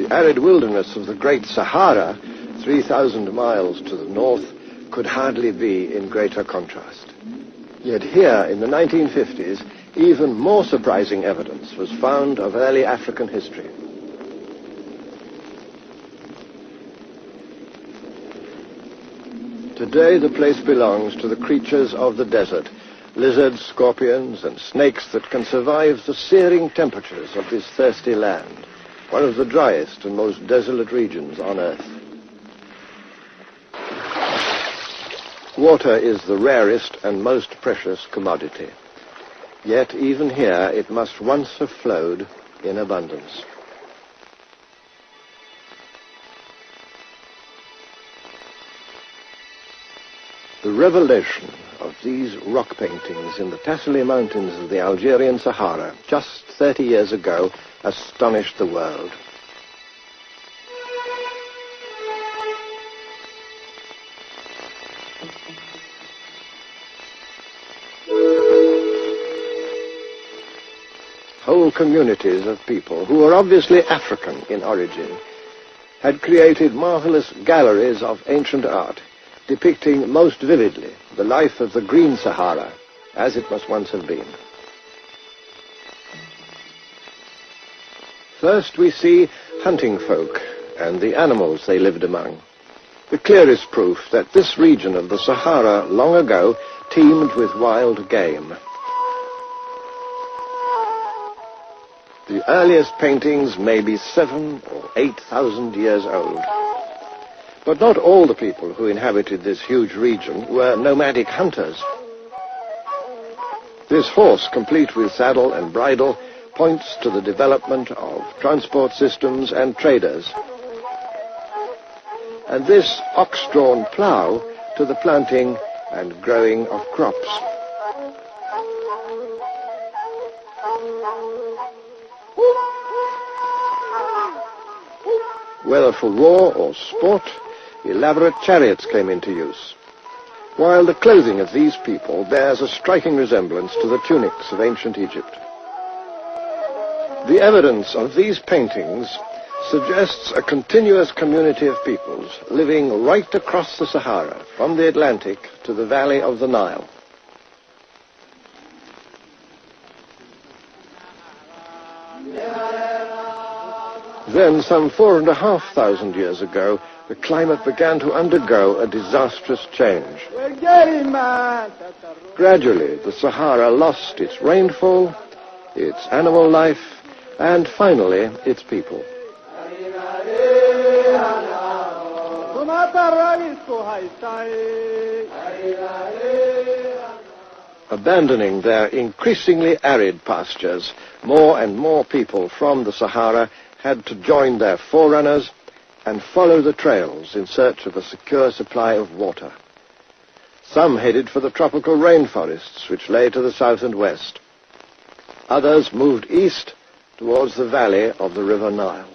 The arid wilderness of the Great Sahara, 3,000 miles to the north, could hardly be in greater contrast. Yet here, in the 1950s, even more surprising evidence was found of early African history. Today, the place belongs to the creatures of the desert, lizards, scorpions, and snakes that can survive the searing temperatures of this thirsty land, one of the driest and most desolate regions on Earth. Water is the rarest and most precious commodity. Yet even here it must once have flowed in abundance. The revelation of these rock paintings in the Tassili Mountains of the Algerian Sahara just 30 years ago astonished the world. Whole communities of people who were obviously African in origin had created marvelous galleries of ancient art depicting most vividly the life of the Green Sahara as it must once have been. First we see hunting folk and the animals they lived among, the clearest proof that this region of the Sahara long ago teemed with wild game. The earliest paintings may be 7,000 or 8,000 years old. But not all the people who inhabited this huge region were nomadic hunters. This horse, complete with saddle and bridle, points to the development of transport systems and traders. And this ox-drawn plough to the planting and growing of crops. Whether for war or sport, elaborate chariots came into use, while the clothing of these people bears a striking resemblance to the tunics of ancient Egypt. The evidence of these paintings suggests a continuous community of peoples living right across the Sahara, from the Atlantic to the valley of the Nile. Then, some 4,500 years ago, the climate began to undergo a disastrous change. Gradually, the Sahara lost its rainfall, its animal life, and finally, its people. Abandoning their increasingly arid pastures, more and more people from the Sahara had to join their forerunners and follow the trails in search of a secure supply of water. Some headed for the tropical rainforests which lay to the south and west. Others moved east towards the valley of the River Nile.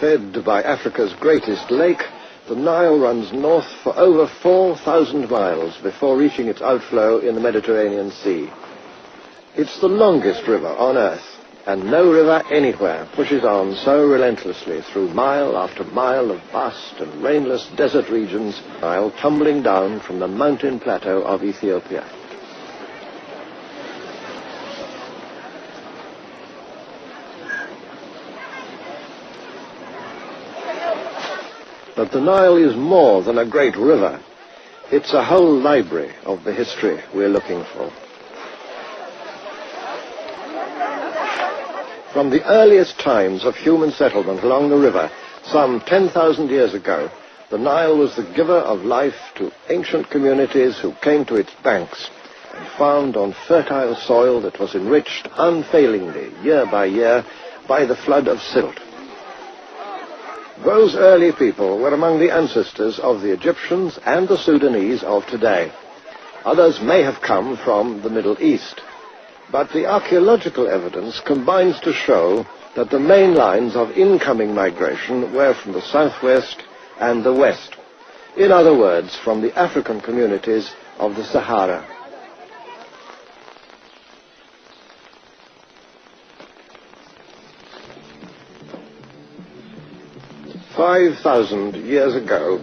Fed by Africa's greatest lake, the Nile runs north for over 4,000 miles before reaching its outflow in the Mediterranean Sea. It's the longest river on Earth, and no river anywhere pushes on so relentlessly through mile after mile of vast and rainless desert regions, while tumbling down from the mountain plateau of Ethiopia. But the Nile is more than a great river. It's a whole library of the history we're looking for. From the earliest times of human settlement along the river, some 10,000 years ago, the Nile was the giver of life to ancient communities who came to its banks and found on fertile soil that was enriched unfailingly, year by year, by the flood of silt. Those early people were among the ancestors of the Egyptians and the Sudanese of today. Others may have come from the Middle East. But the archaeological evidence combines to show that the main lines of incoming migration were from the southwest and the west. In other words, from the African communities of the Sahara. 5,000 years ago,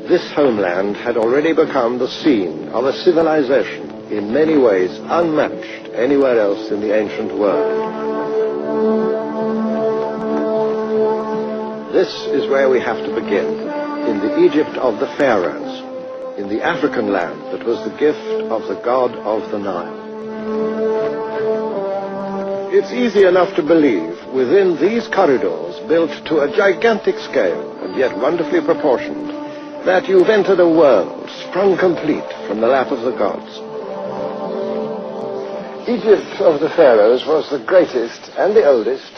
this homeland had already become the scene of a civilization in many ways unmatched anywhere else in the ancient world. This is where we have to begin, in the Egypt of the pharaohs, in the African land that was the gift of the god of the Nile. It's easy enough to believe, within these corridors built to a gigantic scale and yet wonderfully proportioned, that you've entered a world sprung complete from the lap of the gods. Egypt of the pharaohs was the greatest and the oldest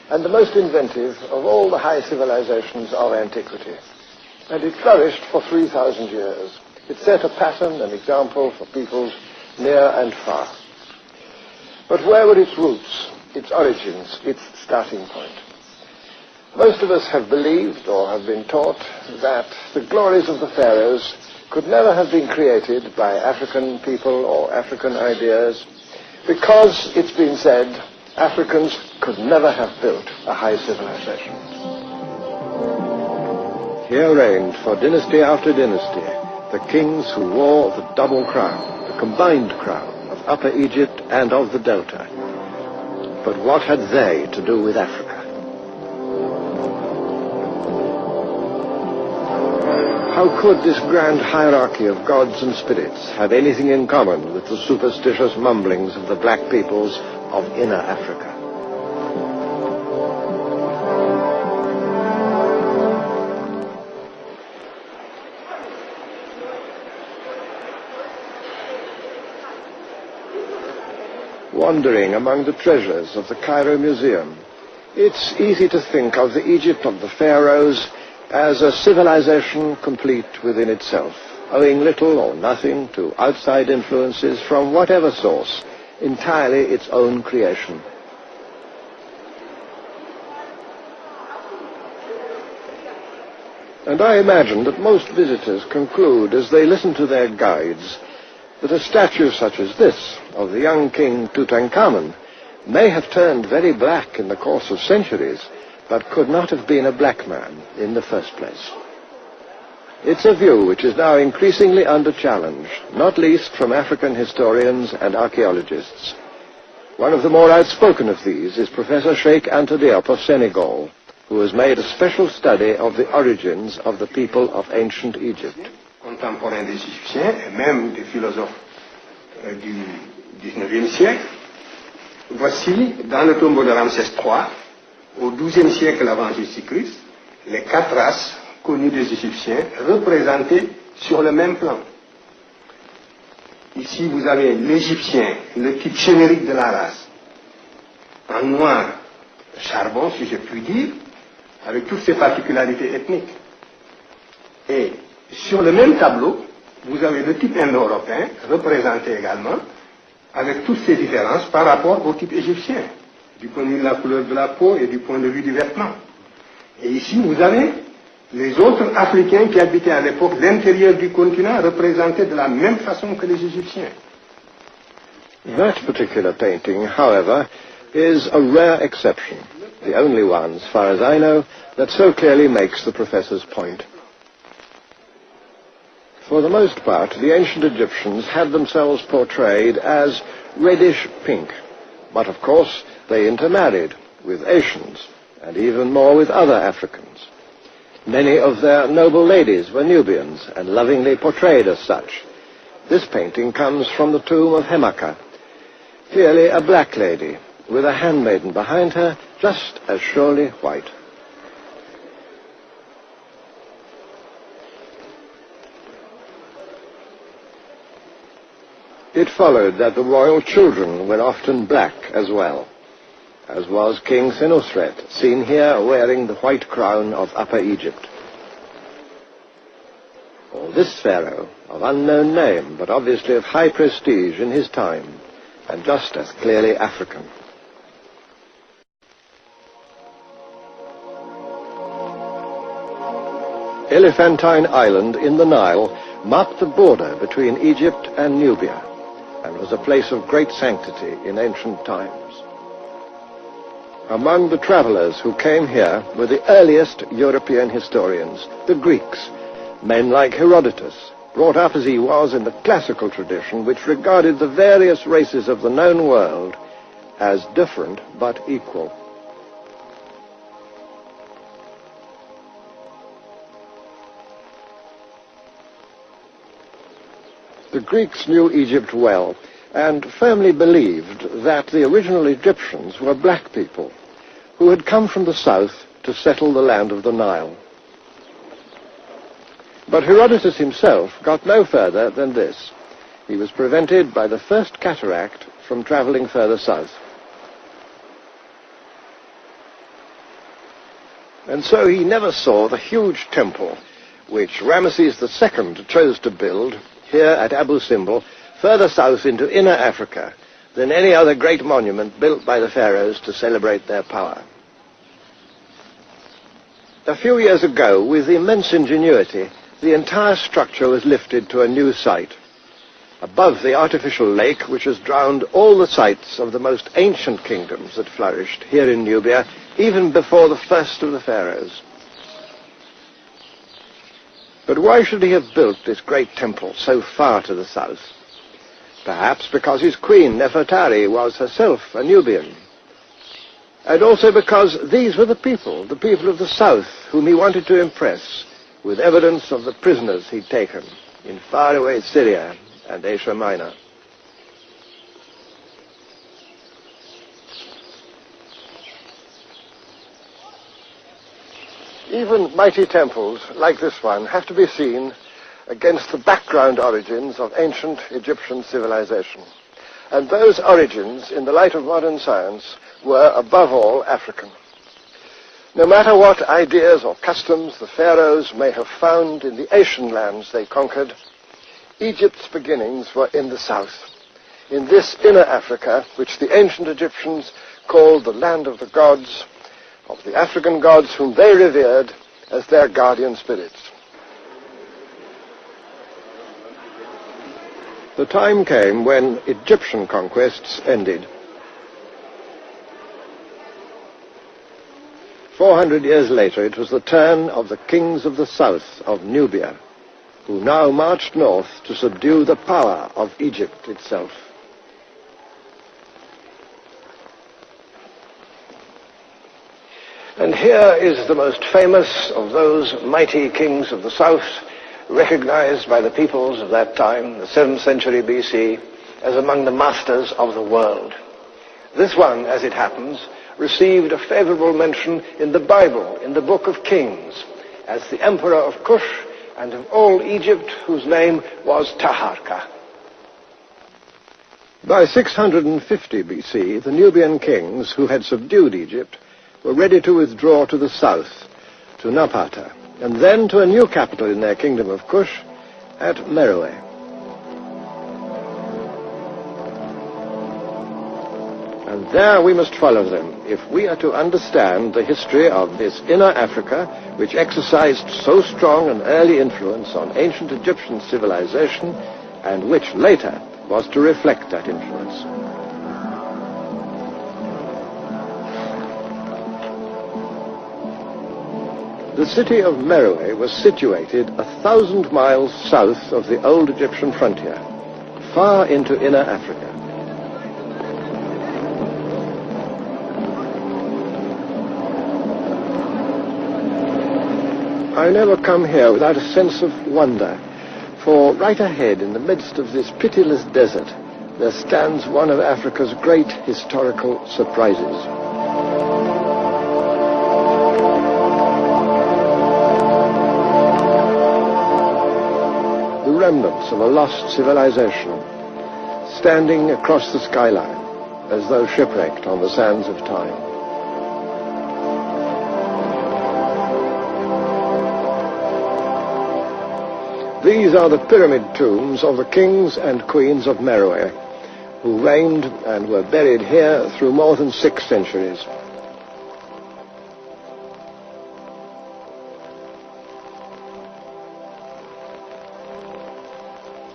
and the most inventive of all the high civilizations of antiquity. And it flourished for 3,000 years. It set a pattern, an example for peoples near and far. But where were its roots, its origins, its starting point? Most of us have believed or have been taught that the glories of the pharaohs could never have been created by African people or African ideas because, it's been said, Africans could never have built a high civilization. Here reigned for dynasty after dynasty the kings who wore the double crown, the combined crown of Upper Egypt and of the Delta. But what had they to do with Africa? How could this grand hierarchy of gods and spirits have anything in common with the superstitious mumblings of the black peoples of inner Africa? Wandering among the treasures of the Cairo Museum, it's easy to think of the Egypt of the pharaohs as a civilization complete within itself, owing little or nothing to outside influences from whatever source, entirely its own creation. And I imagine that most visitors conclude, as they listen to their guides, that a statue such as this, of the young king Tutankhamun, may have turned very black in the course of centuries, but could not have been a black man in the first place. It's a view which is now increasingly under challenge, not least from African historians and archaeologists. One of the more outspoken of these is Professor Cheikh Anta Diop of Senegal, who has made a special study of the origins of the people of ancient Egypt. Contemporains des Égyptiens et même des philosophes du XIXe siècle. Voici, dans le tombeau de Ramsès III, au XIIe siècle avant Jésus-Christ, les 4 races connues des Égyptiens représentées sur le même plan. Ici, vous avez l'Égyptien, le type générique de la race, en noir charbon, si je puis dire, avec toutes ses particularités ethniques. Et sur le même tableau, vous avez le type indo-européen, représenté également, avec toutes ces différences par rapport au type égyptien, du point de vue de la couleur de la peau et du point de vue du vêtement. Et ici, vous avez les autres Africains qui habitaient à l'époque l'intérieur du continent, représentés de la même façon que les Égyptiens. That particular painting, however, is a rare exception, the only one, as far as I know, that so clearly makes the professor's point. For the most part, the ancient Egyptians had themselves portrayed as reddish pink, but of course they intermarried with Asians, and even more with other Africans. Many of their noble ladies were Nubians, and lovingly portrayed as such. This painting comes from the tomb of Hemaka, clearly a black lady, with a handmaiden behind her, just as surely white. It followed that the royal children were often black as well, as was King Senusret, seen here wearing the white crown of Upper Egypt. Or this pharaoh, of unknown name, but obviously of high prestige in his time, and just as clearly African. Elephantine Island in the Nile marked the border between Egypt and Nubia, and was a place of great sanctity in ancient times. Among the travelers who came here were the earliest European historians, the Greeks, men like Herodotus, brought up as he was in the classical tradition which regarded the various races of the known world as different but equal. The Greeks knew Egypt well and firmly believed that the original Egyptians were black people who had come from the south to settle the land of the Nile. But Herodotus himself got no further than this. He was prevented by the first cataract from traveling further south. And so he never saw the huge temple which Ramesses II chose to build here at Abu Simbel, further south into inner Africa than any other great monument built by the pharaohs to celebrate their power. A few years ago, with immense ingenuity, the entire structure was lifted to a new site, above the artificial lake which has drowned all the sites of the most ancient kingdoms that flourished here in Nubia, even before the first of the pharaohs. But why should he have built this great temple so far to the south? Perhaps because his queen, Nefertari, was herself a Nubian. And also because these were the people of the south, whom he wanted to impress with evidence of the prisoners he'd taken in faraway Syria and Asia Minor. Even mighty temples like this one have to be seen against the background origins of ancient Egyptian civilization. And those origins, in the light of modern science, were above all African. No matter what ideas or customs the pharaohs may have found in the Asian lands they conquered, Egypt's beginnings were in the south, in this inner Africa which the ancient Egyptians called the land of the gods, of the African gods whom they revered as their guardian spirits. The time came when Egyptian conquests ended. 400 years later, it was the turn of the kings of the south of Nubia, who now marched north to subdue the power of Egypt itself. And here is the most famous of those mighty kings of the south, recognized by the peoples of that time, the 7th century BC, as among the masters of the world. This one, as it happens, received a favorable mention in the Bible, in the book of Kings, as the emperor of Kush and of all Egypt, whose name was Taharka. By 650 BC, the Nubian kings who had subdued Egypt were ready to withdraw to the south, to Napata, and then to a new capital in their kingdom of Kush, at Meroe. And there we must follow them if we are to understand the history of this inner Africa, which exercised so strong an early influence on ancient Egyptian civilization, and which later was to reflect that influence. The city of Meroe was situated 1,000 miles south of the old Egyptian frontier, far into inner Africa. I never come here without a sense of wonder, for right ahead, in the midst of this pitiless desert, there stands one of Africa's great historical surprises. The remnants of a lost civilization, standing across the skyline, as though shipwrecked on the sands of time. These are the pyramid tombs of the kings and queens of Meroe, who reigned and were buried here through more than 6 centuries.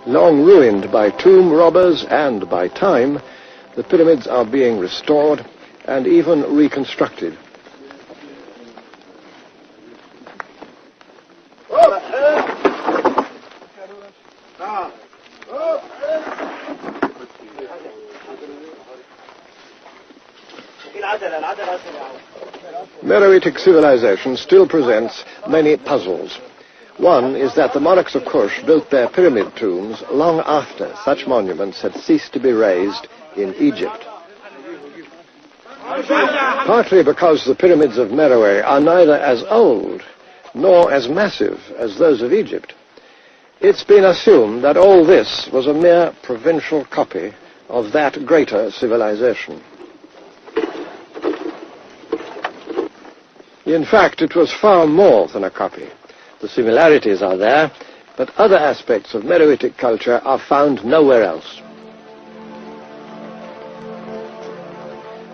Long ruined by tomb robbers and by time, the pyramids are being restored and even reconstructed. Meroitic civilization still presents many puzzles. One is that the monarchs of Kush built their pyramid tombs long after such monuments had ceased to be raised in Egypt. Partly because the pyramids of Meroe are neither as old nor as massive as those of Egypt, it's been assumed that all this was a mere provincial copy of that greater civilization. In fact, it was far more than a copy. The similarities are there, but other aspects of Meroitic culture are found nowhere else.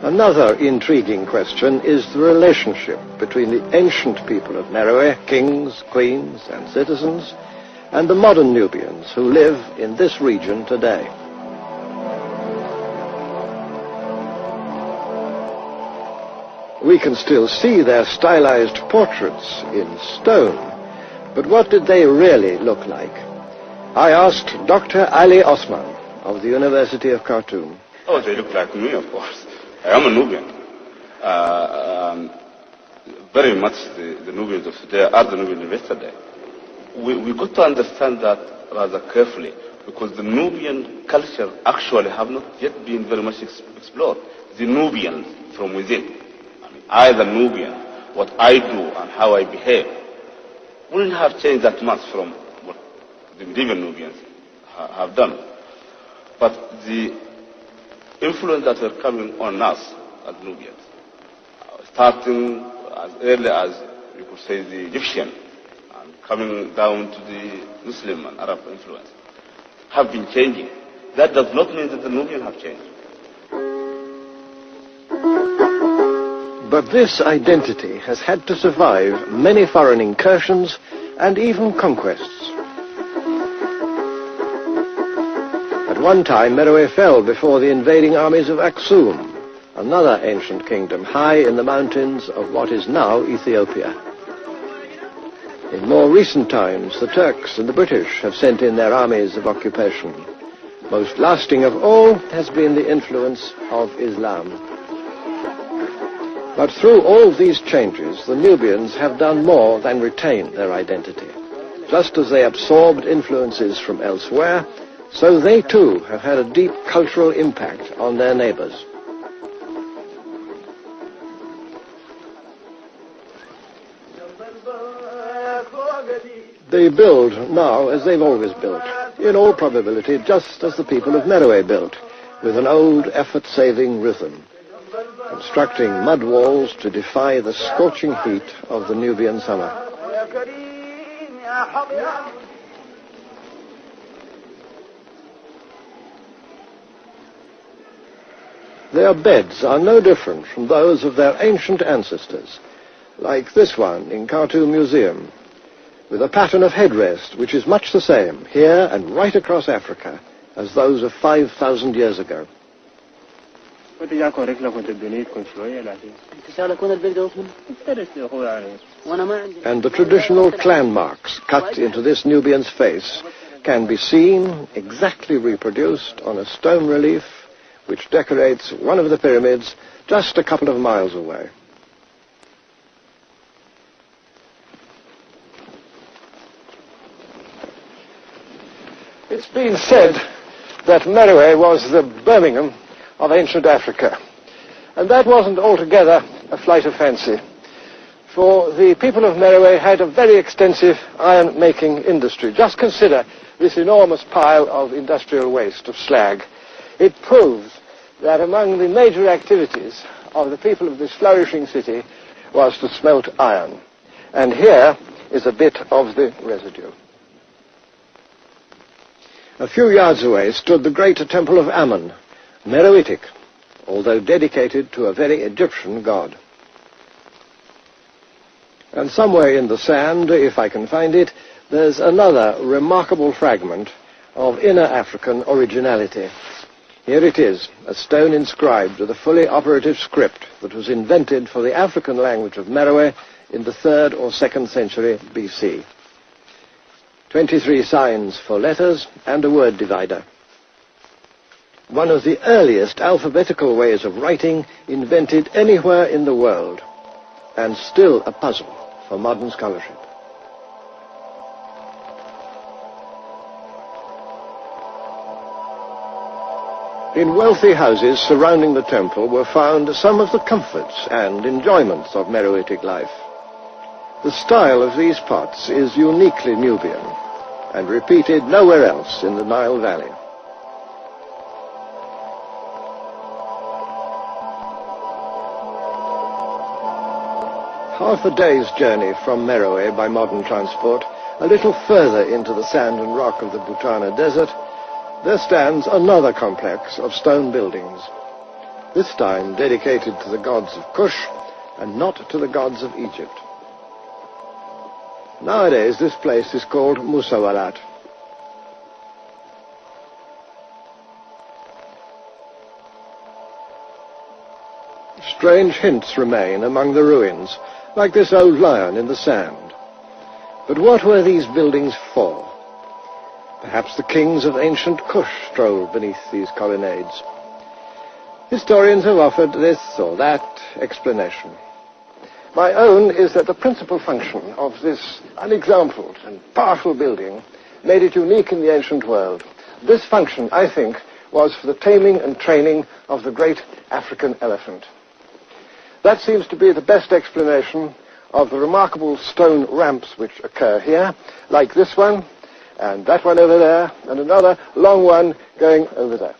Another intriguing question is the relationship between the ancient people of Meroe, kings, queens, and citizens, and the modern Nubians who live in this region today. We can still see their stylized portraits in stone, but what did they really look like? I asked Dr. Ali Osman of the University of Khartoum. Oh, they look like me, of course. I am a Nubian. Very much the Nubians of today are the Nubians of yesterday. We got to understand that rather carefully, because the Nubian culture actually have not yet been very much explored. The Nubians from within. I, the Nubian, what I do and how I behave, wouldn't have changed that much from what the medieval Nubians have done. But the influence that were coming on us as Nubians, starting as early as, you could say, the Egyptian, and coming down to the Muslim and Arab influence, have been changing. That does not mean that the Nubians have changed. But this identity has had to survive many foreign incursions and even conquests. At one time, Meroe fell before the invading armies of Aksum, another ancient kingdom high in the mountains of what is now Ethiopia. In more recent times, the Turks and the British have sent in their armies of occupation. Most lasting of all has been the influence of Islam. But through all these changes, the Nubians have done more than retain their identity. Just as they absorbed influences from elsewhere, so they too have had a deep cultural impact on their neighbors. They build now as they've always built, in all probability just as the people of Meroe built, with an old effort-saving rhythm, constructing mud walls to defy the scorching heat of the Nubian summer. Their beds are no different from those of their ancient ancestors, like this one in Khartoum Museum, with a pattern of headrest which is much the same here and right across Africa as those of 5,000 years ago. And the traditional clan marks cut into this Nubian's face can be seen, exactly reproduced on a stone relief which decorates one of the pyramids just a couple of miles away. It's been said that Meroe was the Birmingham of ancient Africa. And that wasn't altogether a flight of fancy, for the people of Meroe had a very extensive iron-making industry. Just consider this enormous pile of industrial waste, of slag. It proves that among the major activities of the people of this flourishing city was to smelt iron. And here is a bit of the residue. A few yards away stood the great temple of Ammon, Meroitic, although dedicated to a very Egyptian god. And somewhere in the sand, if I can find it, there's another remarkable fragment of inner African originality. Here it is, a stone inscribed with a fully operative script that was invented for the African language of Meroe in the 3rd or 2nd century BC. 23 signs for letters and a word divider. One of the earliest alphabetical ways of writing invented anywhere in the world, and still a puzzle for modern scholarship. In wealthy houses surrounding the temple were found some of the comforts and enjoyments of Meroitic life. The style of these pots is uniquely Nubian and repeated nowhere else in the Nile Valley. Half a day's journey from Meroe by modern transport, a little further into the sand and rock of the Butana Desert, there stands another complex of stone buildings, this time dedicated to the gods of Kush and not to the gods of Egypt. Nowadays this place is called Musawarat. Strange hints remain among the ruins, like this old lion in the sand. But what were these buildings for? Perhaps the kings of ancient Kush strolled beneath these colonnades. Historians have offered this or that explanation. My own is that the principal function of this unexampled and powerful building made it unique in the ancient world. This function, I think, was for the taming and training of the great African elephant. That seems to be the best explanation of the remarkable stone ramps which occur here, like this one, and that one over there, and another long one going over there.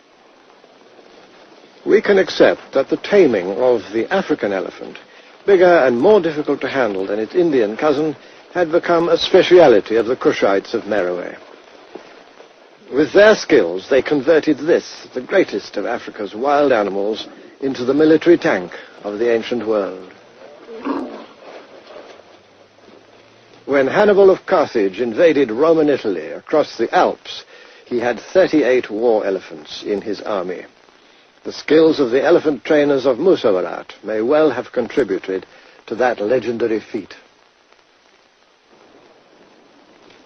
We can accept that the taming of the African elephant, bigger and more difficult to handle than its Indian cousin, had become a speciality of the Kushites of Meroe. With their skills, they converted this, the greatest of Africa's wild animals, into the military tank of the ancient world. When Hannibal of Carthage invaded Roman Italy across the Alps, he had 38 war elephants in his army. The skills of the elephant trainers of Musawarat may well have contributed to that legendary feat.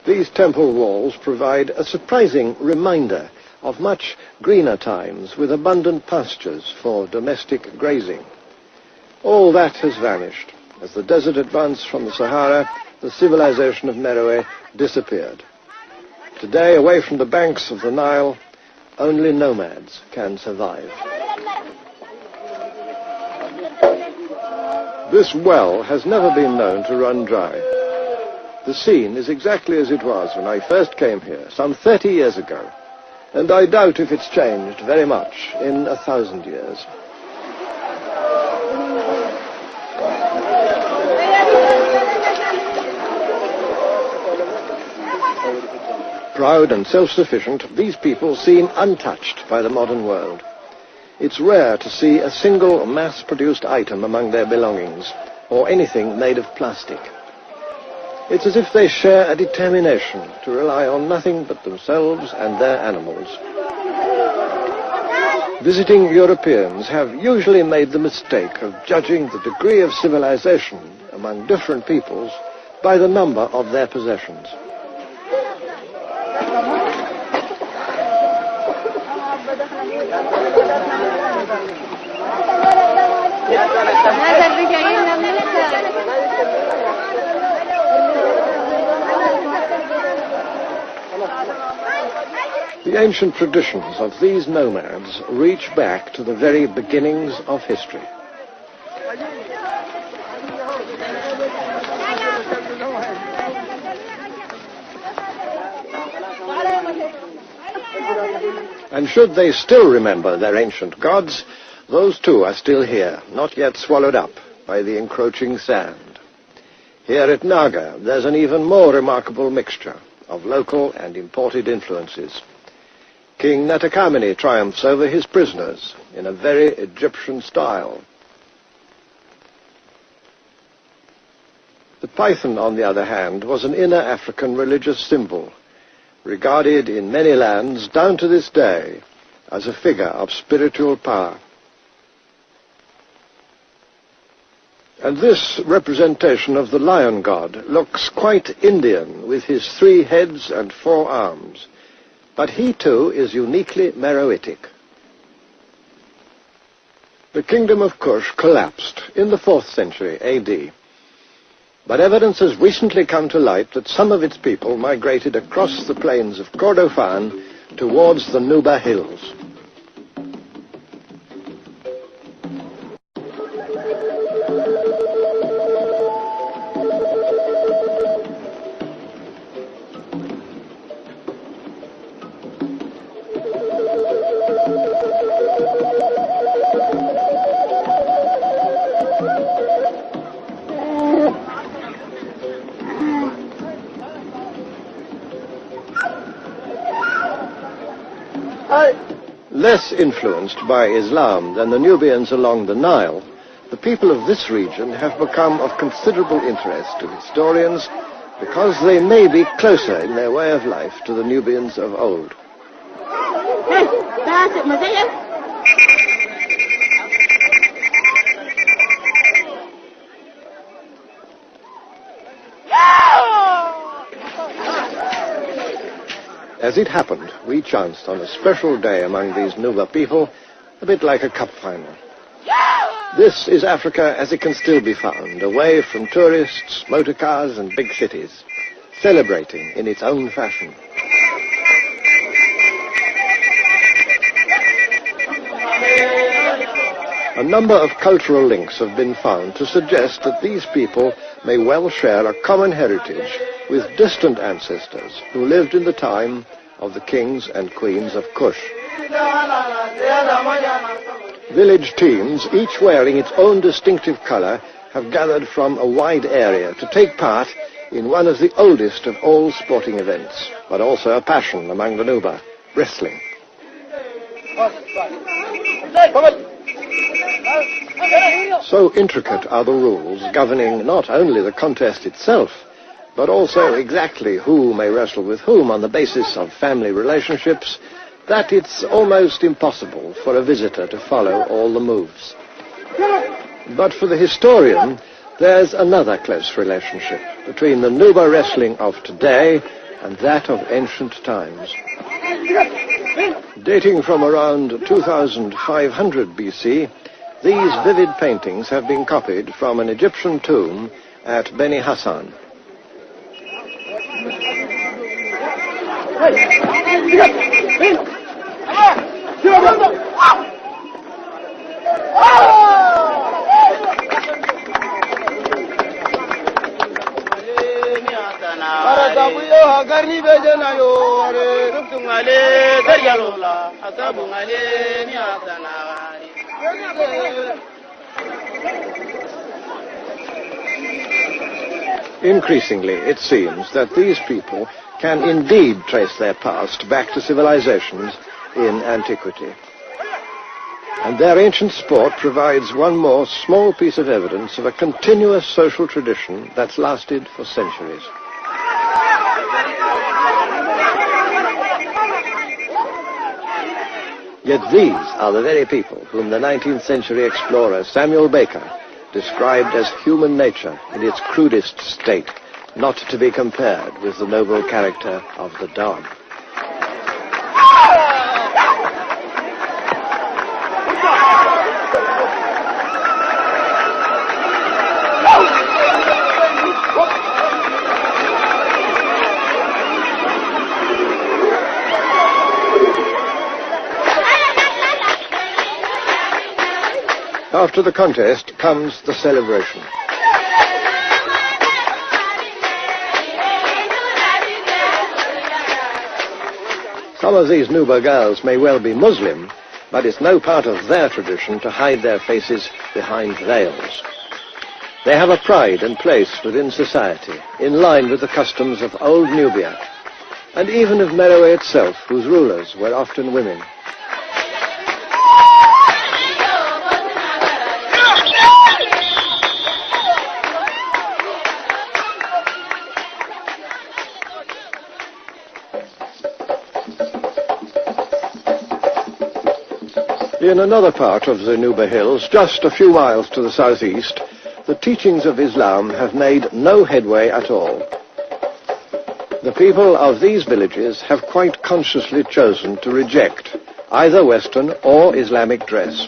These temple walls provide a surprising reminder of much greener times with abundant pastures for domestic grazing. All that has vanished. As the desert advanced from the Sahara, the civilization of Meroe disappeared. Today, away from the banks of the Nile, only nomads can survive. This well has never been known to run dry. The scene is exactly as it was when I first came here, some 30 years ago, and I doubt if it's changed very much in 1,000 years. Proud and self-sufficient, these people seem untouched by the modern world. It's rare to see a single mass-produced item among their belongings, or anything made of plastic. It's as if they share a determination to rely on nothing but themselves and their animals. Visiting Europeans have usually made the mistake of judging the degree of civilization among different peoples by the number of their possessions. The ancient traditions of these nomads reach back to the very beginnings of history. And should they still remember their ancient gods, those too are still here, not yet swallowed up by the encroaching sand. Here at Naga, there's an even more remarkable mixture of local and imported influences. King Natakamani triumphs over his prisoners in a very Egyptian style. The python, on the other hand, was an inner African religious symbol, regarded in many lands down to this day as a figure of spiritual power. And this representation of the lion god looks quite Indian, with his 3 heads and 4 arms. But he too is uniquely Meroitic. The kingdom of Kush collapsed in the 4th century AD. But evidence has recently come to light that some of its people migrated across the plains of Kordofan towards the Nuba Hills. Less influenced by Islam than the Nubians along the Nile, the people of this region have become of considerable interest to historians because they may be closer in their way of life to the Nubians of old. As it happened, we chanced on a special day among these Nuba people, a bit like a cup final. This is Africa as it can still be found, away from tourists, motor cars and big cities, celebrating in its own fashion. A number of cultural links have been found to suggest that these people may well share a common heritage with distant ancestors who lived in the time of the kings and queens of Kush. Village teams, each wearing its own distinctive color, have gathered from a wide area to take part in one of the oldest of all sporting events, but also a passion among the Nuba, wrestling. So intricate are the rules governing not only the contest itself, but also exactly who may wrestle with whom on the basis of family relationships, that it's almost impossible for a visitor to follow all the moves. But for the historian, there's another close relationship between the Nuba wrestling of today and that of ancient times. Dating from around 2500 BC, these vivid paintings have been copied from an Egyptian tomb at Beni Hassan. Increasingly, it seems that these people can indeed trace their past back to civilizations in antiquity. And their ancient sport provides one more small piece of evidence of a continuous social tradition that's lasted for centuries. Yet these are the very people whom the 19th century explorer Samuel Baker described as human nature in its crudest state, not to be compared with the noble character of the dog. After the contest comes the celebration. Some of these Nuba girls may well be Muslim, but it's no part of their tradition to hide their faces behind veils. They have a pride and place within society, in line with the customs of old Nubia, and even of Meroe itself, whose rulers were often women. In another part of the Nuba Hills, just a few miles to the southeast, the teachings of Islam have made no headway at all. The people of these villages have quite consciously chosen to reject either Western or Islamic dress.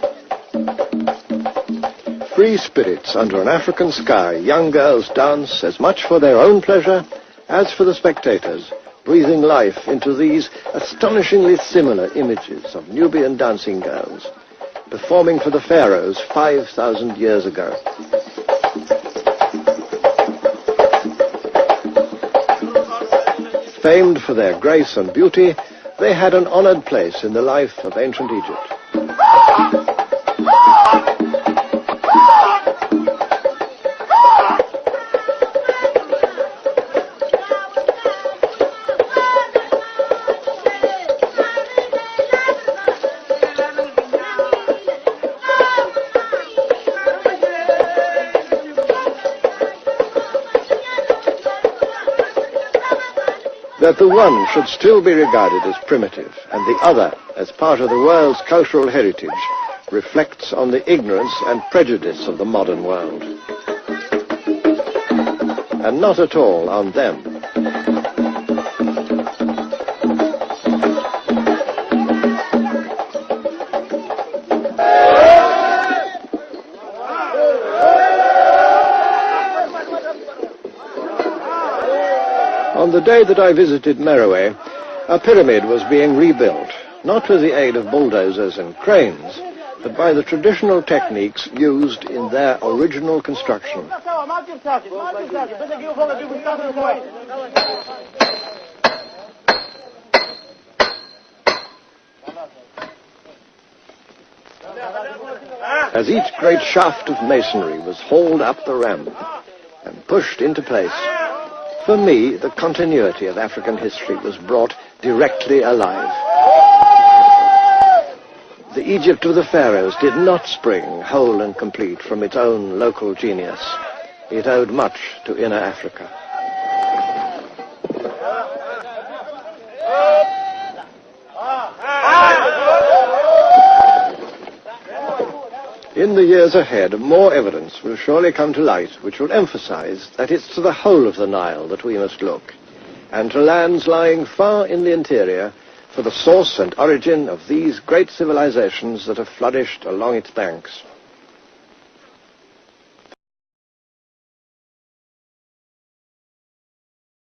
Free spirits under an African sky, young girls dance as much for their own pleasure as for the spectators, breathing life into these astonishingly similar images of Nubian dancing girls, performing for the pharaohs 5,000 years ago. Famed for their grace and beauty, they had an honored place in the life of ancient Egypt. That the one should still be regarded as primitive and the other as part of the world's cultural heritage reflects on the ignorance and prejudice of the modern world. And not at all on them. On the day that I visited Merowe, a pyramid was being rebuilt, not with the aid of bulldozers and cranes, but by the traditional techniques used in their original construction. As each great shaft of masonry was hauled up the ramp and pushed into place, for me, the continuity of African history was brought directly alive. The Egypt of the pharaohs did not spring whole and complete from its own local genius. It owed much to inner Africa. In the years ahead, more evidence will surely come to light which will emphasize that it's to the whole of the Nile that we must look, and to lands lying far in the interior for the source and origin of these great civilizations that have flourished along its banks.